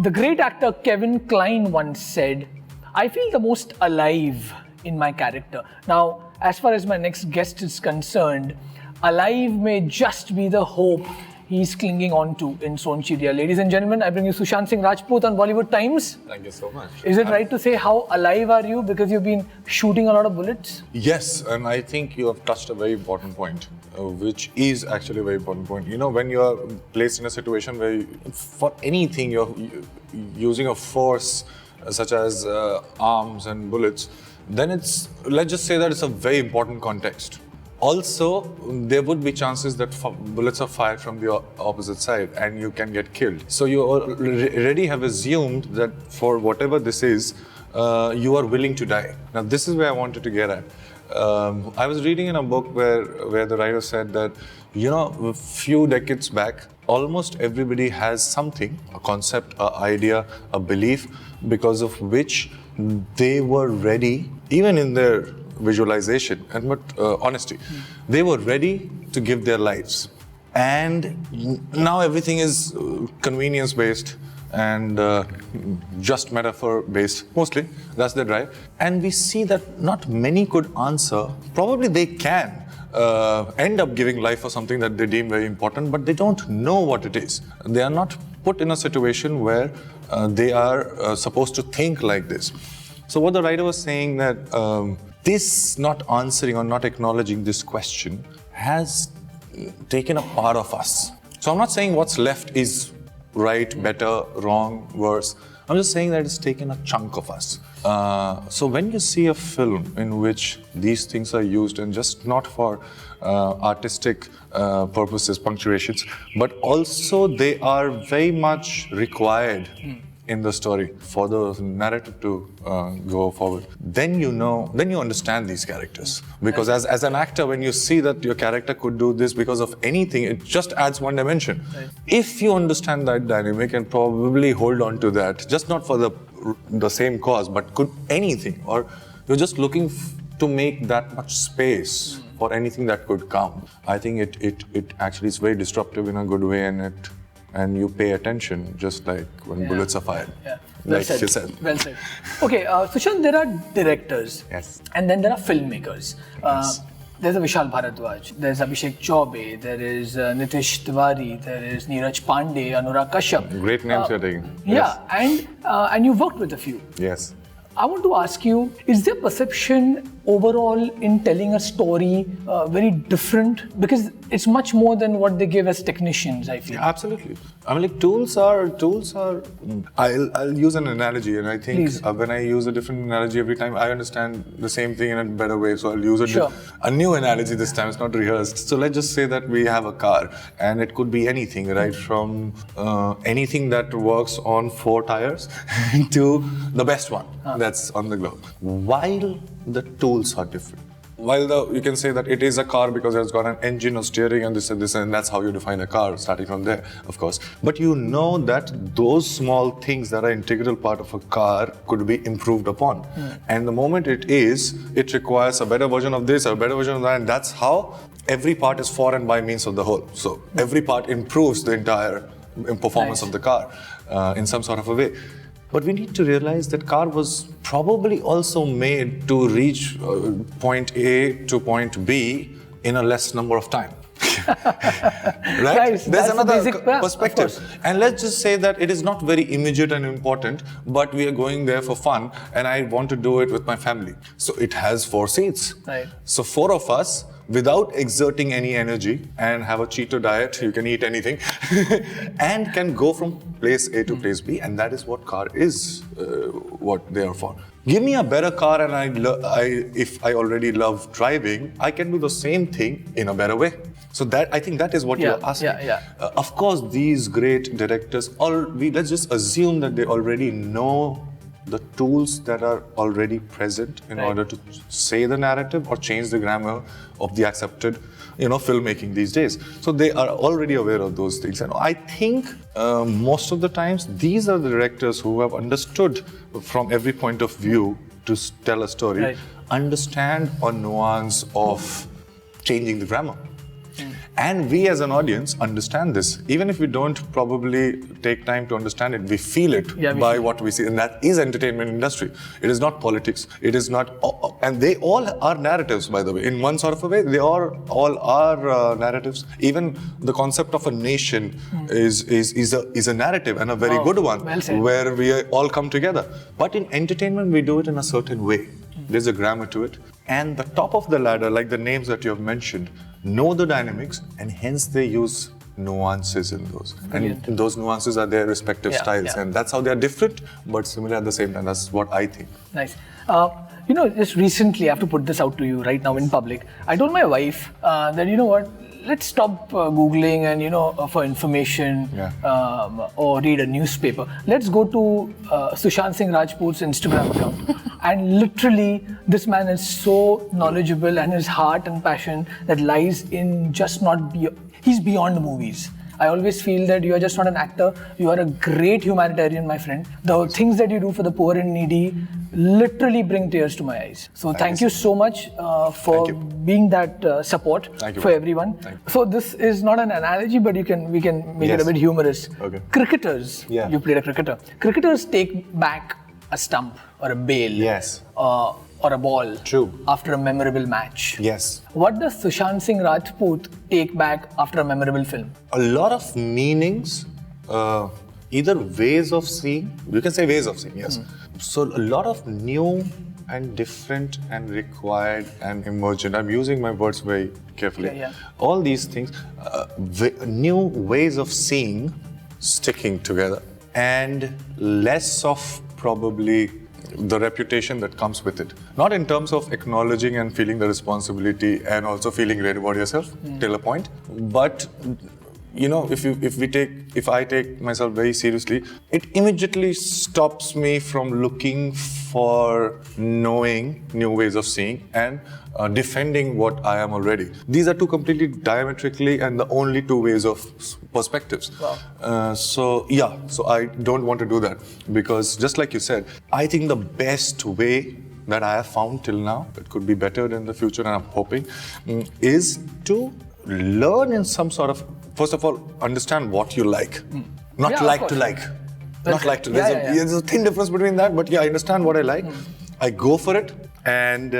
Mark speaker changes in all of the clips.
Speaker 1: The great actor Kevin Kline once said, "I feel the most alive in my character." Now, as far as my next guest is concerned, alive may just be the hope he's clinging on to in Sonchiriya. Ladies and gentlemen, I bring you Sushant Singh Rajput on Bollywood Times.
Speaker 2: Thank you so much.
Speaker 1: Is it right to say how alive are you because you've been shooting a lot of bullets?
Speaker 2: Yes, and I think you have touched a very important point, which is actually a very important point. You know, when you are placed in a situation where for anything you're using a force such as arms and bullets, then let's just say that it's a very important context. Also, there would be chances that bullets are fired from the opposite side and you can get killed. So you already have assumed that for whatever this is, you are willing to die. Now, this is where I wanted to get at. I was reading in a book where the writer said that, you know, a few decades back, almost everybody has something, a concept, an idea, a belief, because of which they were ready, even in their visualization and honesty, they were ready to give their lives. And now everything is convenience based and just metaphor based, mostly. That's the drive. And we see that not many could answer. Probably they can end up giving life for something that they deem very important, but they don't know what it is. They are not put in a situation where they are supposed to think like this. So what the writer was saying that this not answering or not acknowledging this question has taken a part of us. So I'm not saying what's left is right, better, wrong, worse. I'm just saying that it's taken a chunk of us. So when you see a film in which these things are used, and just not for artistic purposes, punctuations, but also they are very much required in the story for the narrative to go forward, then you understand these characters. Because as an actor, when you see that your character could do this because of anything, it just adds one dimension. Right. If you understand that dynamic and probably hold on to that, just not for the same cause, but could anything, or you're just looking to make that much space for anything that could come, I think it actually is very disruptive in a good way, and you pay attention, just like when bullets are fired.
Speaker 1: Yeah. Well
Speaker 2: like
Speaker 1: said.
Speaker 2: you said.
Speaker 1: Well said. Okay, Sushant, there are directors.
Speaker 2: Yes.
Speaker 1: And then there are filmmakers.
Speaker 2: Yes.
Speaker 1: There's a Vishal Bharadwaj, there's Abhishek Chaubey, there is Nitish Tiwari, there is Neeraj Pandey, Anurag Kashyap.
Speaker 2: Great names you're taking.
Speaker 1: Yeah, and you've worked with a few.
Speaker 2: Yes.
Speaker 1: I want to ask you, is their perception overall in telling a story very different? Because it's much more than what they give as technicians, I feel.
Speaker 2: Absolutely. I mean, like tools are. I'll use an analogy, and I think when I use a different analogy every time, I understand the same thing in a better way. So I'll use a new analogy this time. It's not rehearsed. So let's just say that we have a car, and it could be anything, right? From anything that works on 4 tires to the best one that's on the globe. While the tools are different. While you can say that it is a car because it's got an engine or steering and this, and that's how you define a car, starting from there, of course. But you know that those small things that are integral part of a car could be improved upon. And the moment it requires a better version of this, a better version of that, and that's how every part is for and by means of the whole. So every part improves the entire performance of the car in some sort of a way. But we need to realize that car was probably also made to reach point A to point B in a less number of time. Right? There's another perspective. And let's just say that it is not very immediate and important, but we are going there for fun and I want to do it with my family. So it has 4 seats.
Speaker 1: Right.
Speaker 2: So 4 of us, without exerting any energy, and have a Cheeto diet, you can eat anything, and can go from place A to place B, and that is what car is, what they are for. Give me a better car and if I already love driving, I can do the same thing in a better way. So I think that is what you're asking. Of course, these great directors, let's just assume that they already know the tools that are already present in order to say the narrative or change the grammar of the accepted, filmmaking these days. So they are already aware of those things. And I think most of the times, these are the directors who have understood from every point of view to tell a story, understand a nuance of changing the grammar. And we as an audience understand this. Even if we don't probably take time to understand it, we feel it by what we see. And that is entertainment industry. It is not politics. It is not, and they all are narratives, by the way. In one sort of a way, they all are narratives. Even the concept of a nation is a narrative, and a very good one, where we all come together. But in entertainment, we do it in a certain way. There's a grammar to it. And the top of the ladder, like the names that you have mentioned, know the dynamics, and hence they use nuances in those. Brilliant. And those nuances are their respective styles. And that's how they're different, but similar at the same time. That's what I think.
Speaker 1: Nice. Just recently, I have to put this out to you right now in public. I told my wife that, you know what, let's stop Googling and, for information or read a newspaper. Let's go to Sushant Singh Rajput's Instagram account. And literally, this man is so knowledgeable, and his heart and passion that lies in just he's beyond movies. I always feel that you are just not an actor, you are a great humanitarian, my friend. The things that you do for the poor and needy literally bring tears to my eyes. So thank you so much for being that support for everyone. So this is not an analogy, but we can make it a bit humorous. Okay. Cricketers, you played a cricketer. Cricketers take back a stump or a bail or a ball after a memorable match.
Speaker 2: Yes.
Speaker 1: What does Sushant Singh Rajput take back after a memorable film?
Speaker 2: A lot of meanings, either ways of seeing, you can say ways of seeing, yes. So a lot of new and different and required and emergent. I'm using my words very carefully. All these things, new ways of seeing sticking together, and less of probably the reputation that comes with it. Not in terms of acknowledging and feeling the responsibility and also feeling great about yourself till a point, but if I take myself very seriously, it immediately stops me from looking for knowing new ways of seeing and defending what I am already. These are two completely diametrically and the only two ways of perspectives. Wow. So I don't want to do that, because just like you said, I think the best way that I have found till now, it could be better in the future and I'm hoping, is to learn in some sort of, first of all, understand what you like. Not like to like. Not like to. There's a thin difference between that, but I understand what I like. I go for it, and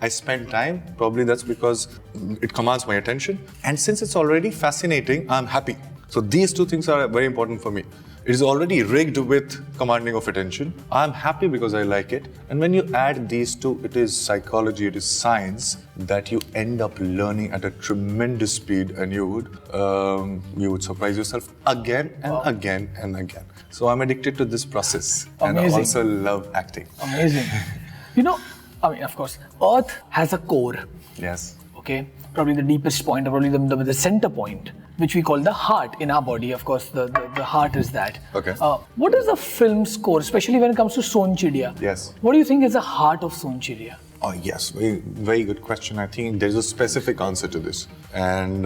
Speaker 2: I spend time. Probably that's because it commands my attention. And since it's already fascinating, I'm happy. So these two things are very important for me. It is already rigged with commanding of attention. I'm happy because I like it. And when you add these two, it is psychology, it is science, that you end up learning at a tremendous speed, and you would surprise yourself again and again and again. So I'm addicted to this process.
Speaker 1: Amazing.
Speaker 2: And I also love acting.
Speaker 1: Amazing. Of course, Earth has a core.
Speaker 2: Yes.
Speaker 1: Okay, probably the deepest point, or probably the center point, which we call the heart in our body. Of course, the heart is that.
Speaker 2: Okay.
Speaker 1: What is the film's core, especially when it comes to Sonchiriya?
Speaker 2: Yes.
Speaker 1: What do you think is the heart of Sonchiriya?
Speaker 2: Oh, yes. Very, very good question. I think there's a specific answer to this. And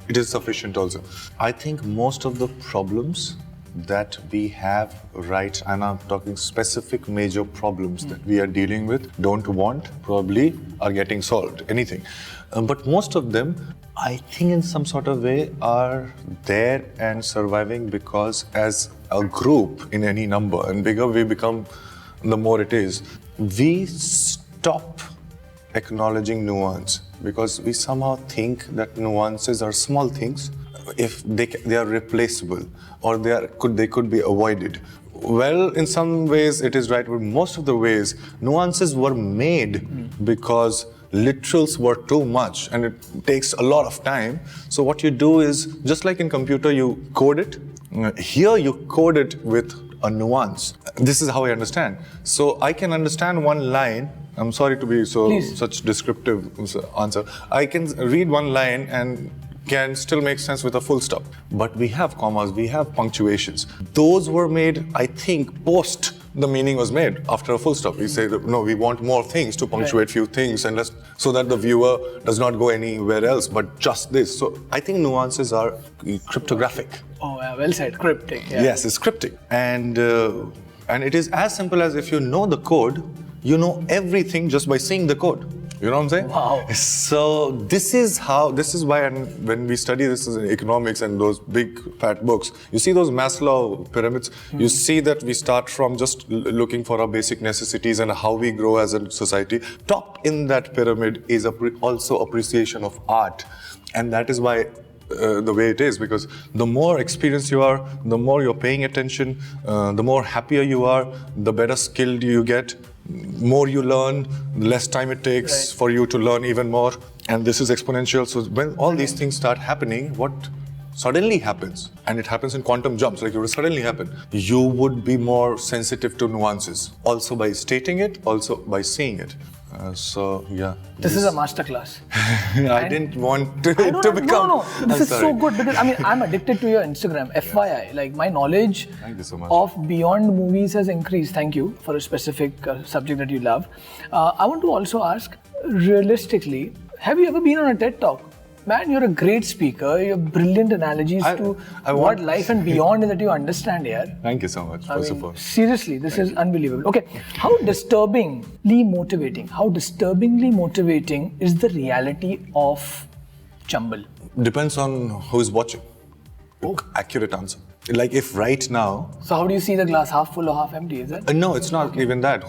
Speaker 2: it is sufficient also. I think most of the problems that we have, right, and I'm talking specific major problems that we are dealing with, don't want, probably are getting solved, anything. But most of them, I think in some sort of way, are there and surviving because as a group in any number, and bigger we become, the more it is, we stop acknowledging nuance because we somehow think that nuances are small things if they are replaceable or they could be avoided. Well, in some ways it is right, but most of the ways nuances were made because literals were too much and it takes a lot of time. So what you do is, just like in computer you code it, here you code it with a nuance. This is how I understand. So I can understand one line. I'm sorry to be such descriptive answer. I can read one line and can still make sense with a full stop. But we have commas, we have punctuations. Those were made, I think, post the meaning was made after a full stop. We say that, no, we want more things to punctuate few things and so that the viewer does not go anywhere else but just this. So I think nuances are cryptographic.
Speaker 1: Oh, well said, cryptic. Yeah.
Speaker 2: Yes, it's cryptic. And it is as simple as if you know the code, you know everything just by seeing the code. You know what I'm saying?
Speaker 1: Wow.
Speaker 2: So this is why, and when we study this in economics and those big fat books, you see those Maslow pyramids, you see that we start from just looking for our basic necessities and how we grow as a society. Top in that pyramid is also appreciation of art. And that is why the way it is, because the more experienced you are, the more you're paying attention, the more happier you are, the better skilled you get, more you learn, less time it takes for you to learn even more. And this is exponential. So when all these things start happening, what suddenly happens, and it happens in quantum jumps, like it will suddenly happen, you would be more sensitive to nuances, also by stating it, also by seeing it. So yeah.
Speaker 1: This is a masterclass.
Speaker 2: I didn't want to become.
Speaker 1: No. This is so good because I'm addicted to your Instagram. FYI, like my knowledge
Speaker 2: Thank you so much.
Speaker 1: of beyond movies has increased. Thank you for a specific subject that you love. I want to also ask, realistically, have you ever been on a TED Talk? Man, you're a great speaker. You have brilliant analogies to what life and beyond is that you understand here.
Speaker 2: Thank you so much, first of all.
Speaker 1: Seriously, this is unbelievable. Okay, how disturbingly motivating is the reality of Chambal?
Speaker 2: Depends on who's watching. Accurate answer. Like if right now.
Speaker 1: So how do you see the glass, half full or half empty, is it?
Speaker 2: No, it's not even that.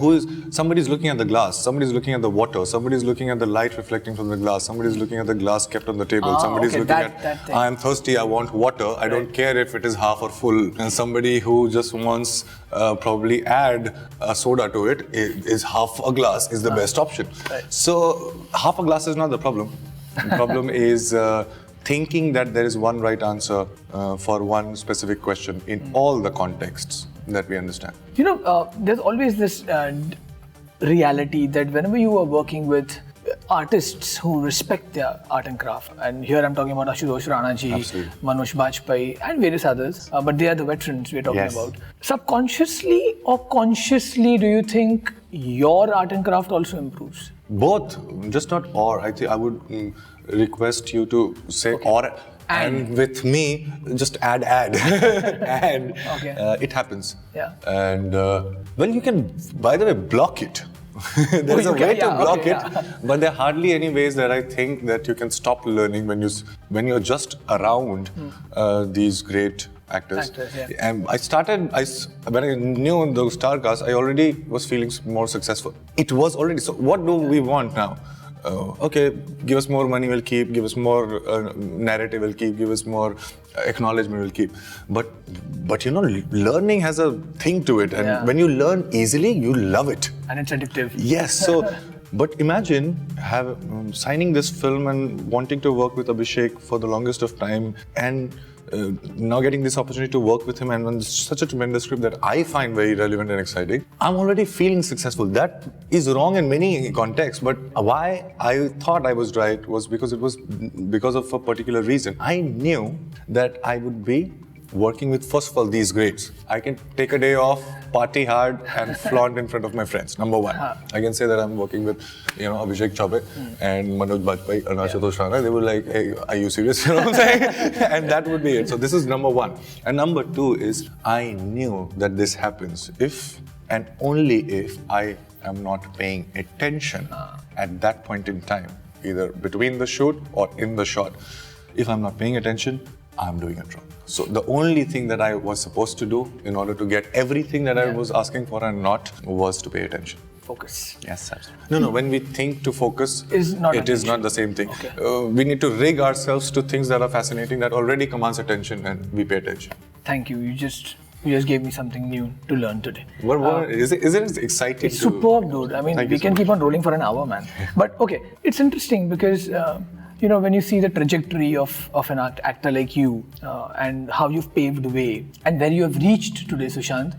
Speaker 2: Somebody's looking at the glass, somebody's looking at the water, somebody's looking at the light reflecting from the glass, somebody's looking at the glass kept on the table, somebody's looking at, I am thirsty, I want water, I don't care if it is half or full. And somebody who just wants probably add a soda to it is half a glass is the best option.
Speaker 1: Right.
Speaker 2: So half a glass is not the problem. The problem is thinking that there is one right answer for one specific question in all the contexts that we understand.
Speaker 1: You know, there's always this reality that whenever you are working with artists who respect their art and craft, and here I'm talking about Ashutosh Rana ji, Manoj Bajpayee and various others, but they are the veterans we're talking about. Subconsciously or consciously, do you think your art and craft also improves?
Speaker 2: Both, just not or. I think I would request you to say or, and with me, just add. And it happens.
Speaker 1: Yeah.
Speaker 2: And well, you can, by the way, block it. There's a way to block it, but there are hardly any ways that I think that you can stop learning when you're just around these great actors. And when I knew those star casts, I already was feeling more successful. It was already, so what do we want now? Okay, give us more money, we'll keep. Give us more narrative, we'll keep. Give us more acknowledgement, we'll keep. But you know, learning has a thing to it, and when you learn easily, you love it.
Speaker 1: And it's addictive.
Speaker 2: Yes. So, but imagine signing this film and wanting to work with Abhishek for the longest of time, and now getting this opportunity to work with him and on such a tremendous script that I find very relevant and exciting. I'm already feeling successful. That is wrong in many contexts, but why I thought I was right was because it was because of a particular reason. I knew that I would be working with, first of all, these greats. I can take a day off, party hard, and flaunt in front of my friends. Number one. I can say that I'm working with, Abhishek Chaubey and Manoj Bajpayee and Ashutosh Rana. They were like, hey, are you serious? You know what I'm saying? And that would be it. So this is number one. And number two is, I knew that this happens if and only if I am not paying attention at that point in time, either between the shoot or in the shot. If I'm not paying attention, I'm doing it wrong. So the only thing that I was supposed to do in order to get everything that I was asking for and not was to pay attention.
Speaker 1: Focus.
Speaker 2: Yes, absolutely. No, when we think to focus, it is not the same thing.
Speaker 1: Okay.
Speaker 2: We need to rig ourselves to things that are fascinating, that already commands attention, and we pay attention.
Speaker 1: Thank you. You just gave me something new to learn today.
Speaker 2: Is it exciting?
Speaker 1: It's superb, dude. I mean, we can keep on rolling for an hour, man. But okay, it's interesting because when you see the trajectory of an actor like you and how you've paved the way and where you have reached today, Sushant,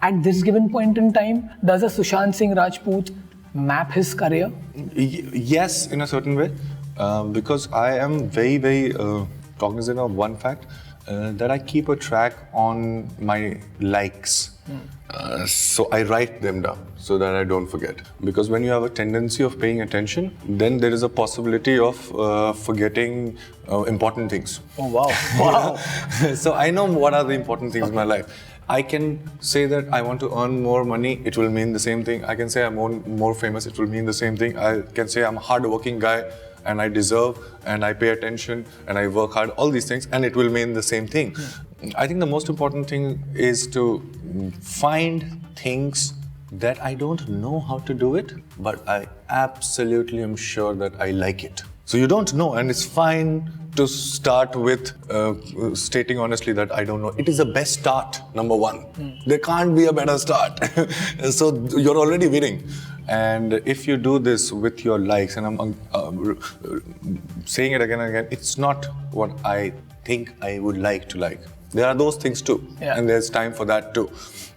Speaker 1: at this given point in time, does a Sushant Singh Rajput map his career?
Speaker 2: Yes, in a certain way, because I am very, very cognizant of one fact, that I keep a track on my likes. So I write them down so that I don't forget. Because when you have a tendency of paying attention, then there is a possibility of forgetting important things.
Speaker 1: Oh, wow. Wow.
Speaker 2: So I know what are the important things in my life. I can say that I want to earn more money, it will mean the same thing. I can say I'm more famous, it will mean the same thing. I can say I'm a hard-working guy and I deserve and I pay attention and I work hard, all these things, and it will mean the same thing. I think the most important thing is to find things that I don't know how to do it, but I absolutely am sure that I like it. So you don't know, and it's fine to start with stating honestly that I don't know. It is the best start, number one. There can't be a better start. So you're already winning. And if you do this with your likes, and I'm saying it again and again, it's not what I think I would like to like. There are those things too, and there's time for that too.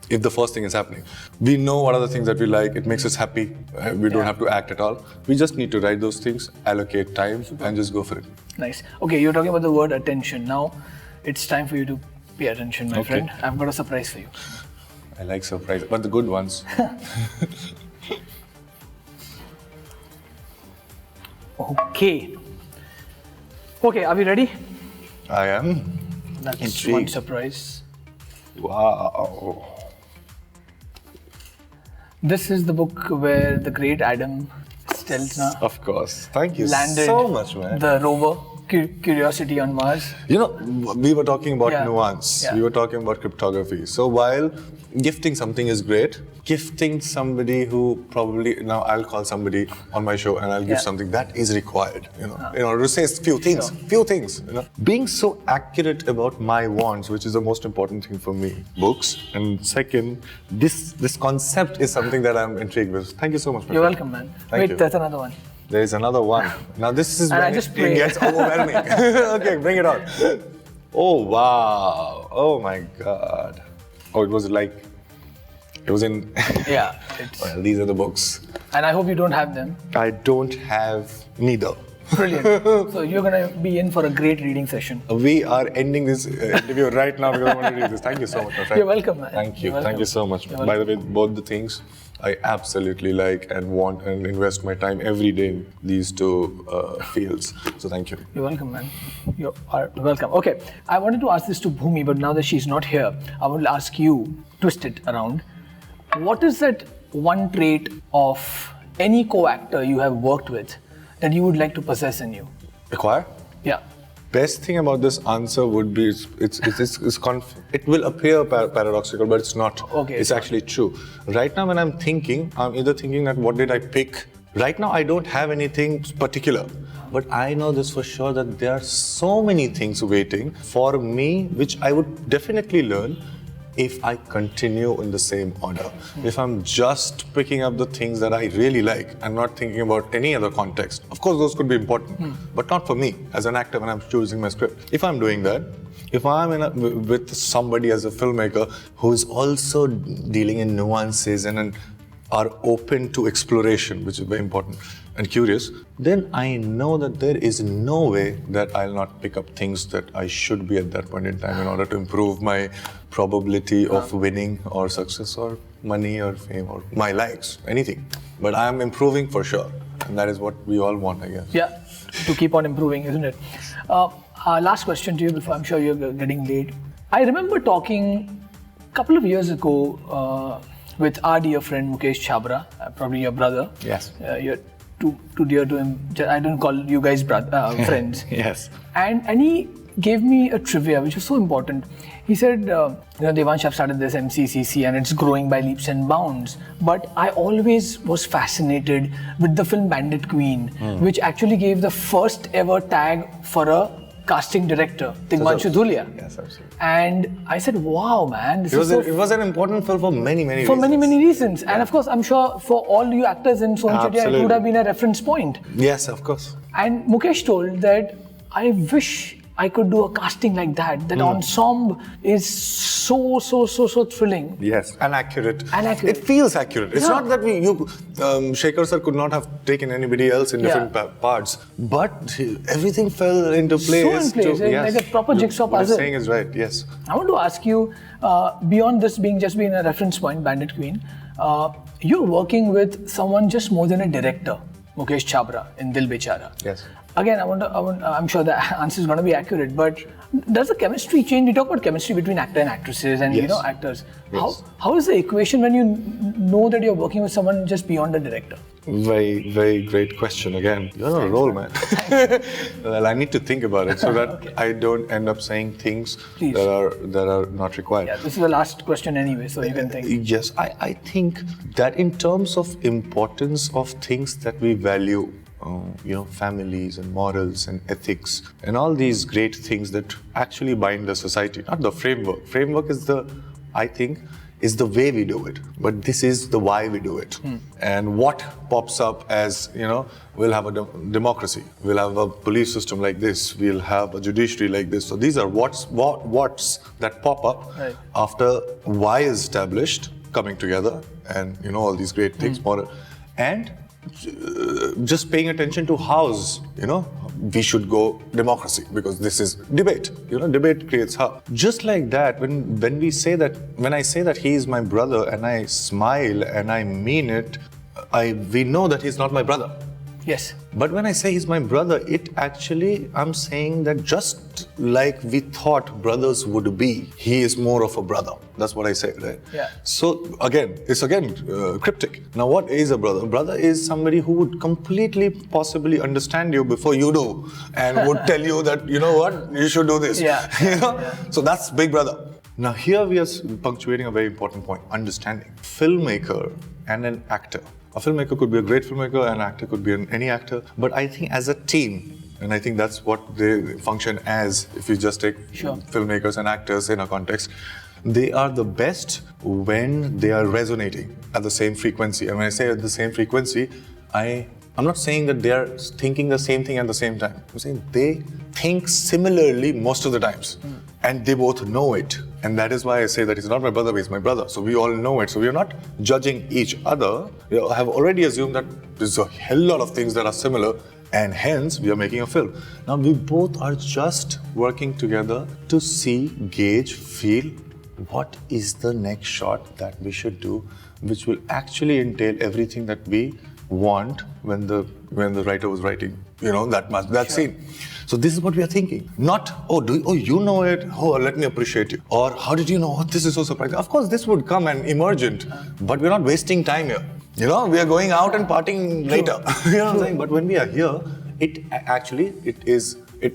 Speaker 2: If the first thing is happening, we know what are the things that we like, it makes us happy, we don't have to act at all. We just need to write those things, allocate time, and just go for it.
Speaker 1: Nice. Okay, you're talking about the word attention. Now, it's time for you to pay attention, my friend. I've got a surprise for you.
Speaker 2: I like surprises, but the good ones.
Speaker 1: Okay, are we ready?
Speaker 2: I am.
Speaker 1: That's
Speaker 2: intrigued.
Speaker 1: one surprise.
Speaker 2: Wow.
Speaker 1: This is the book where the great Adam Stelzner
Speaker 2: Of course. Thank you
Speaker 1: landed
Speaker 2: so much, man.
Speaker 1: the rover Curiosity on Mars.
Speaker 2: You know, we were talking about nuance.
Speaker 1: Yeah.
Speaker 2: We were talking about cryptography. So while gifting something is great, gifting somebody who probably, now I'll call somebody on my show and I'll give something that is required, in order to say few things, Being so accurate about my wants, which is the most important thing for me, books. And second, this concept is something that I'm intrigued with. Thank you so much.
Speaker 1: You're welcome, man.
Speaker 2: Thank you.
Speaker 1: There's another one.
Speaker 2: There is another one. Now this is
Speaker 1: And
Speaker 2: when
Speaker 1: I just
Speaker 2: it gets overwhelming. Okay, bring it on. Oh, wow. Oh my God. Oh, it was in...
Speaker 1: Yeah. It's,
Speaker 2: Well, these are the books.
Speaker 1: and I hope you don't have them.
Speaker 2: I don't have neither.
Speaker 1: Brilliant. So you're going to be in for a great reading session.
Speaker 2: We are ending this interview right now because I want to read this. Thank you so much, my friend.
Speaker 1: You're welcome, man.
Speaker 2: Thank you.
Speaker 1: You're
Speaker 2: Thank you so much.
Speaker 1: You're
Speaker 2: By the way, both the things I absolutely like and want and invest my time every day in these two fields. So thank you.
Speaker 1: You're welcome, man. You are welcome. Okay, I wanted to ask this to Bhumi, but now that she's not here, I will ask you, twist it around. What is that one trait of any co-actor you have worked with that you would like to possess in you?
Speaker 2: Acquire?
Speaker 1: Yeah.
Speaker 2: Best thing about this answer would be it will appear paradoxical, but it's not.
Speaker 1: Okay.
Speaker 2: It's actually true. Right now, when I'm thinking, I'm either thinking that what did I pick? Right now, I don't have anything particular, but I know this for sure that there are so many things waiting for me, which I would definitely learn if I continue in the same order. If I'm just picking up the things that I really like and not thinking about any other context. Of course, those could be important, but not for me as an actor when I'm choosing my script. If I'm doing that, if I'm with somebody as a filmmaker who is also dealing in nuances and are open to exploration, which is very important, and curious, then I know that there is no way that I'll not pick up things that I should be at that point in time in order to improve my probability of winning or success or money or fame or my likes, anything. But I'm improving for sure, and that is what we all want, I guess.
Speaker 1: Yeah, to keep on improving, isn't it? Last question to you before I'm sure you're getting late. I remember talking a couple of years ago with our dear friend Mukesh Chhabra, probably your brother.
Speaker 2: Yes.
Speaker 1: You're too dear to him. I don't call you guys friends.
Speaker 2: Yes.
Speaker 1: And he gave me a trivia which was so important. He said, Devansh, I've started this MCCC and it's growing by leaps and bounds. But I always was fascinated with the film Bandit Queen, which actually gave the first ever tag for a casting director, Tigmanshu Dhulia.
Speaker 2: Yes, absolutely.
Speaker 1: And I said, wow, man,
Speaker 2: It was an important film for many reasons.
Speaker 1: For many reasons. And of course, I'm sure for all you actors in Sohan Chettiar, it would have been a reference point.
Speaker 2: Yes, of course.
Speaker 1: And Mukesh told that I wish I could do a casting like that. That ensemble is so thrilling.
Speaker 2: Yes, and accurate.
Speaker 1: Accurate.
Speaker 2: It feels accurate. It's not that Shekhar sir could not have taken anybody else in different parts, but everything fell into place.
Speaker 1: So in place, like a proper jigsaw puzzle.
Speaker 2: What you're saying is right, yes.
Speaker 1: I want to ask you, beyond this being a reference point, Bandit Queen, you're working with someone just more than a director, Mukesh Chhabra in Dil Bechara.
Speaker 2: Yes.
Speaker 1: Again, I'm sure the answer is going to be accurate, but Does the chemistry change? We talk about chemistry between actor and actresses and
Speaker 2: Yes.
Speaker 1: actors.
Speaker 2: Yes.
Speaker 1: How is the equation when you know that you're working with someone just beyond the director?
Speaker 2: Very, very great question again. You're on a roll, man. Well, I need to think about it so that I don't end up saying things
Speaker 1: Please.
Speaker 2: that are not required.
Speaker 1: Yeah, this is the last question anyway, so you can think.
Speaker 2: Yes, I think that in terms of importance of things that we value, families and morals and ethics and all these great things that actually bind the society, not the framework. Framework is is the way we do it, but this is the why we do it. And what pops up as, we'll have a democracy, we'll have a police system like this, we'll have a judiciary like this. So these are what's that pop up after why is established, coming together, and all these great things, moral, and just paying attention to how's, we should go democracy, because this is debate. Debate creates how. Just like that, when I say that he is my brother and I smile and I mean it, we know that he's not my brother.
Speaker 1: Yes.
Speaker 2: But when I say he's my brother, I'm saying that just like we thought brothers would be, he is more of a brother. That's what I say, right?
Speaker 1: Yeah.
Speaker 2: So it's cryptic. Now, what is a brother? A brother is somebody who would completely possibly understand you before you do, and would tell you that, you should do this.
Speaker 1: Yeah.
Speaker 2: So that's big brother. Now, here we are punctuating a very important point, understanding. Filmmaker and an actor. A filmmaker could be a great filmmaker, an actor could be any actor. But I think as a team, and I think that's what they function as, if you just take filmmakers and actors in a context, they are the best when they are resonating at the same frequency. And when I say at the same frequency, I'm not saying that they are thinking the same thing at the same time. I'm saying they think similarly most of the times. And they both know it. And that is why I say that he's not my brother, but he's my brother. So we all know it. So we are not judging each other. We have already assumed that there's a hell lot of things that are similar, and hence we are making a film. Now we both are just working together to see, gauge, feel what is the next shot that we should do, which will actually entail everything that we want when the writer was writing, that scene. So this is what we are thinking. Not, you know it, let me appreciate you. Or how did you know, this is so surprising. Of course, this would come and emergent, but we're not wasting time here. We are going out and partying later. You know what I'm saying? But when we are here, it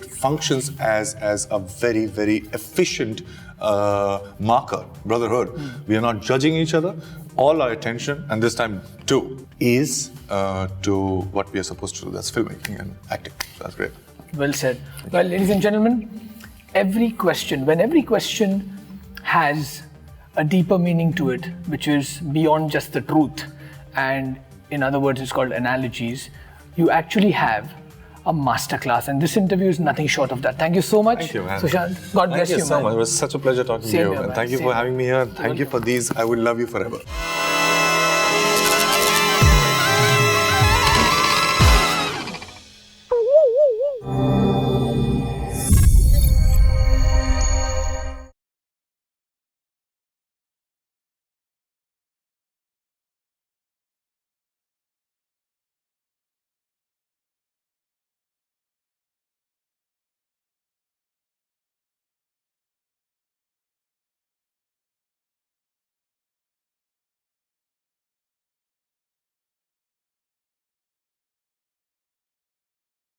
Speaker 2: functions as a very, very efficient marker, brotherhood. We are not judging each other. All our attention, and this time too, is to what we are supposed to do. That's filmmaking and acting. So that's great.
Speaker 1: Well said. Well, ladies and gentlemen, when every question has a deeper meaning to it, which is beyond just the truth, and in other words, it's called analogies, you actually have a masterclass, and this interview is nothing short of that. Thank you so much,
Speaker 2: Thank you, man.
Speaker 1: Sushant. God bless you,
Speaker 2: Thank you so
Speaker 1: man.
Speaker 2: much. It was such a pleasure talking to you.
Speaker 1: Same here,
Speaker 2: And
Speaker 1: man.
Speaker 2: thank you
Speaker 1: Same
Speaker 2: for having me here. Thank you for these. I will love you forever.